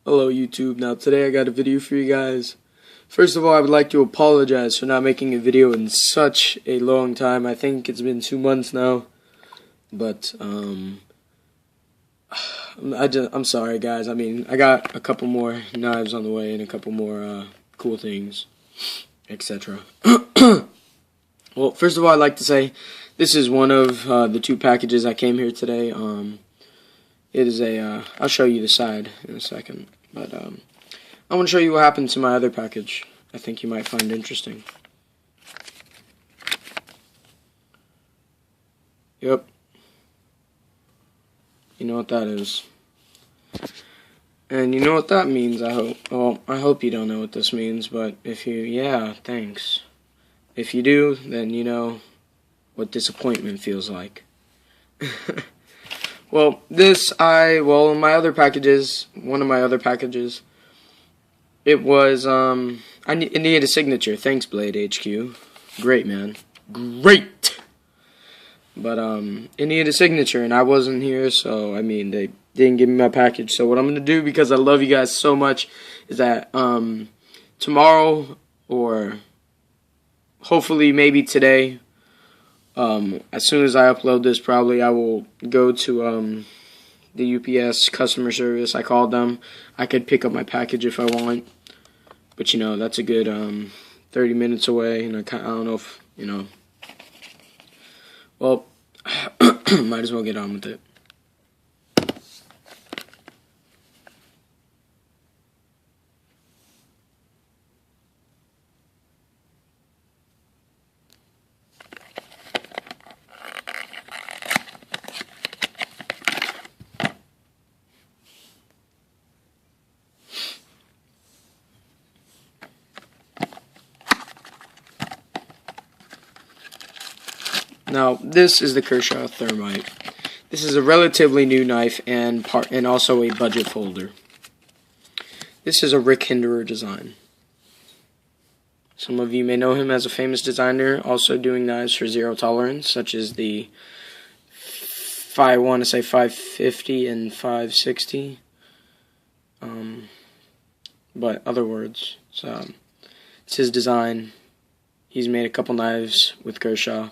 Hello YouTube. Now today I got a video for you guys. First of all, I would like to apologize for not making a video in such a long time. I think it's been 2 months now. But I'm sorry guys. I mean, I got a couple more knives on the way and a couple more cool things, etc. Well, first of all, I'd like to say this is one of the 2 packages I came here today. It is I'll show you the side in a second, but I want to show you what happened to my other package. I think you might find interesting. Yep. You know what that is. And you know what that means, I hope. Well, I hope you don't know what this means, but if you, yeah, thanks. If you do, then you know what disappointment feels like. Well, my other packages, one of my other packages, it was, it needed a signature. Thanks, Blade HQ. Great, man. Great! But, it needed a signature, and I wasn't here, so, I mean, they didn't give me my package. So what I'm going to do, because I love you guys so much, is that, tomorrow, or hopefully maybe today, as soon as I upload this, probably I will go to the UPS customer service. I called them. I could pick up my package if I want, but you know that's a good 30 minutes away, and I don't know if you know. Well, might as well get on with it. Now, this is the Kershaw Thermite. This is a relatively new knife and also a budget folder. This is a Rick Hinderer design. Some of you may know him as a famous designer, also doing knives for zero tolerance, such as the I want to say 550 and 560. But other words, it's his design. He's made a couple knives with Kershaw.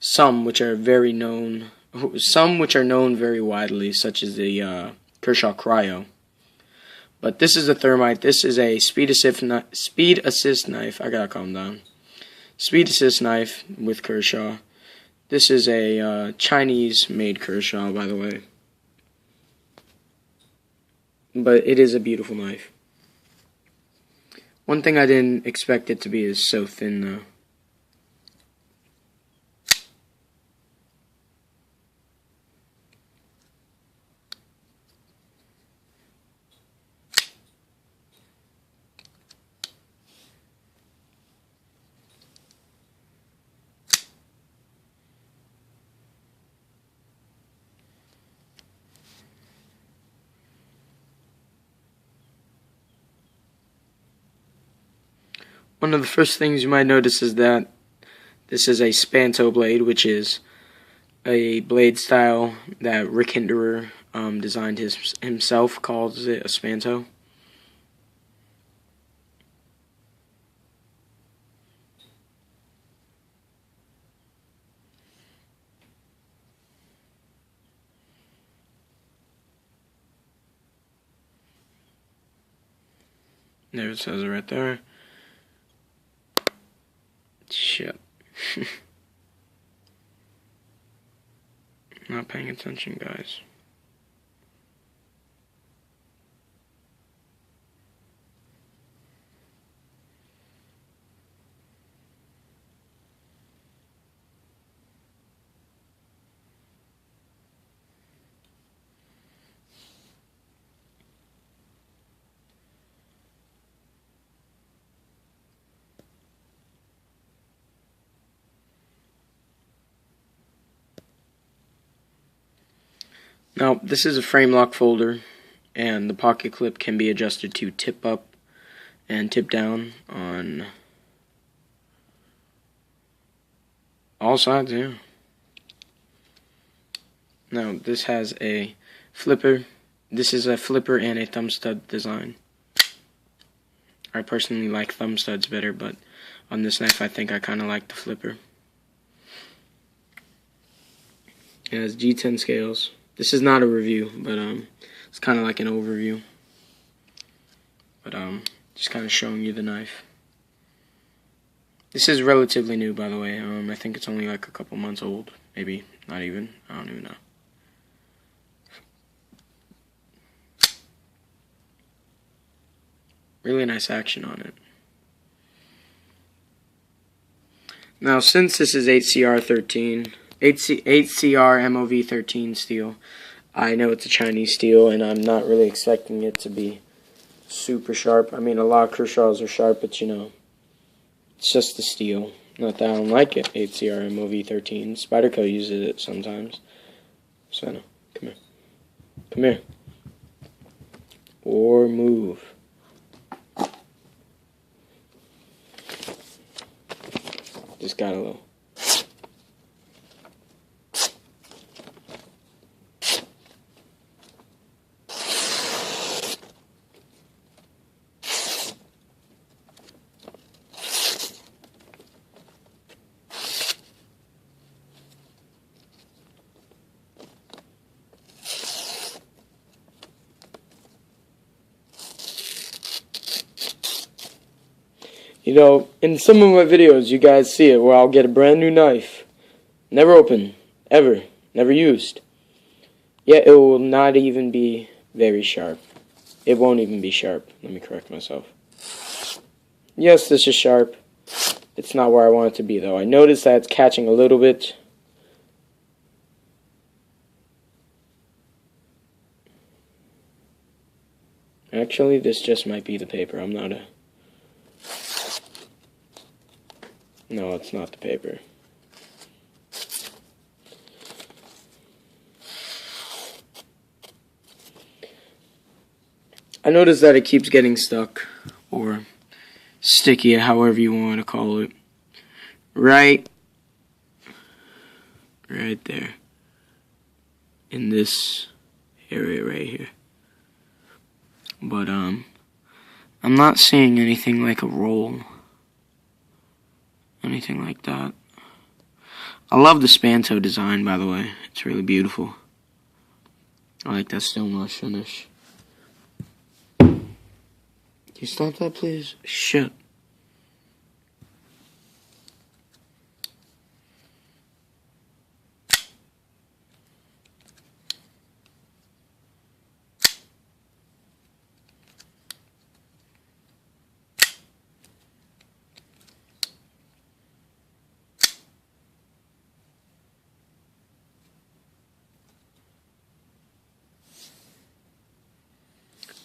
Some which are known very widely, such as the Kershaw Cryo. But this is a Thermite. This is a speed assist knife. I gotta calm down. Speed assist knife with Kershaw. This is a Chinese-made Kershaw, by the way. But it is a beautiful knife. One thing I didn't expect it to be is so thin, though. One of the first things you might notice is that this is a Spanto blade, which is a blade style that Rick Hinderer designed himself, calls it a Spanto. There it says it right there. Shit. Not paying attention, guys. Now, this is a frame lock folder, and the pocket clip can be adjusted to tip up and tip down on all sides, yeah. Now, this has a flipper This is a flipper and a thumb stud design. I personally like thumb studs better, but on this knife I think I kind of like the flipper. It has G10 scales. This is not a review, but it's kind of like an overview. But just kind of showing you the knife. This is relatively new, by the way. I think it's only like a couple months old. Maybe not even. I don't even know. Really nice action on it. Now, since this is 8CR13, 8CR MOV 13 steel, I know it's a Chinese steel, and I'm not really expecting it to be super sharp. I mean, a lot of Kershaws are sharp, but you know, it's just the steel. Not that I don't like it. 8CR MOV 13. Spyderco uses it sometimes. Savannah, come here. Come here. Or move. Just got a little. You know, in some of my videos, you guys see it where I'll get a brand new knife. Never opened. Ever. Never used. Yet it will not even be very sharp. It won't even be sharp. Let me correct myself. Yes, this is sharp. It's not where I want it to be, though. I noticed that it's catching a little bit. Actually, this just might be the paper. I'm not a... No, it's not the paper. I noticed that it keeps getting stuck, or sticky, however you want to call it. Right there. In this area right here. But, I'm not seeing anything like a roll. Anything like that. I love the Spanto design, by the way. It's really beautiful. I like that stone wash finish. Can you stop that, please? Shit.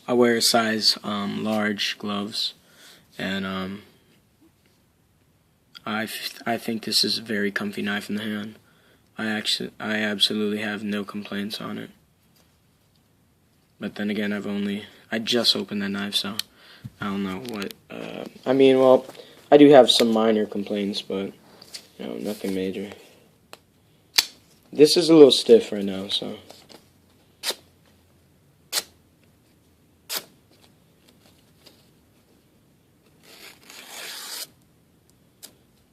I wear a size large gloves, and I think this is a very comfy knife in the hand. I absolutely have no complaints on it. But then again, I just opened that knife, so I don't know what. I mean, well, I do have some minor complaints, but you know, nothing major. This is a little stiff right now, so.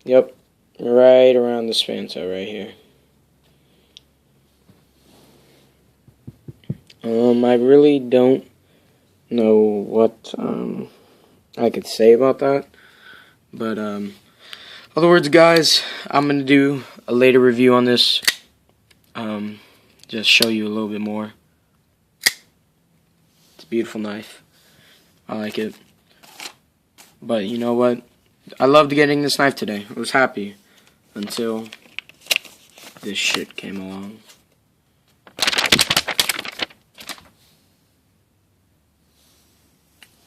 Yep, right around the Spanto right here. I really don't know what I could say about that, but other words, guys, I'm gonna do a later review on this. Just show you a little bit more. It's a beautiful knife. I like it. But you know what? I loved getting this knife today. I was happy until this shit came along.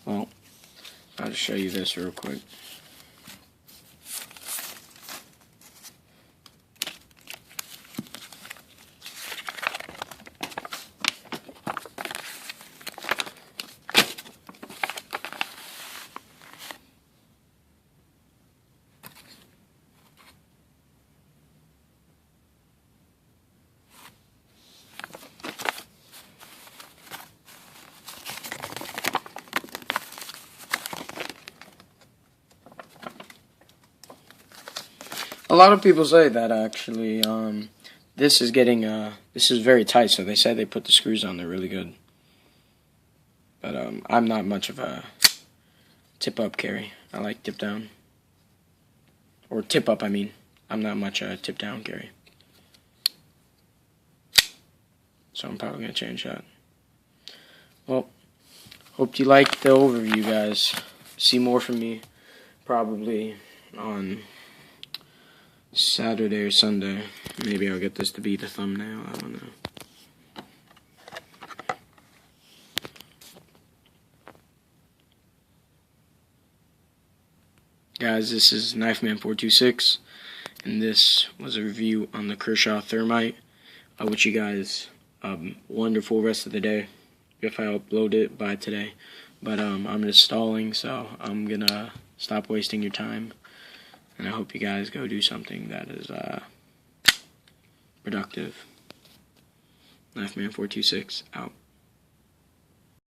Well, I'll just show you this real quick. A lot of people say that actually. This is getting this is very tight, so they say they put the screws on there really good. But I'm not much of a tip up carry. I like tip down. Or tip up, I mean. I'm not much a tip down carry. So I'm probably going to change that. Well, hope you liked the overview, guys. See more from me probably on Saturday or Sunday. Maybe I'll get this to be the thumbnail. I don't know. Guys, this is KnifeMan426, and this was a review on the Kershaw Thermite. I wish you guys a wonderful rest of the day if I upload it by today. But I'm installing, so I'm gonna stop wasting your time, and I hope you guys go do something that is productive. KnifeMan426 out.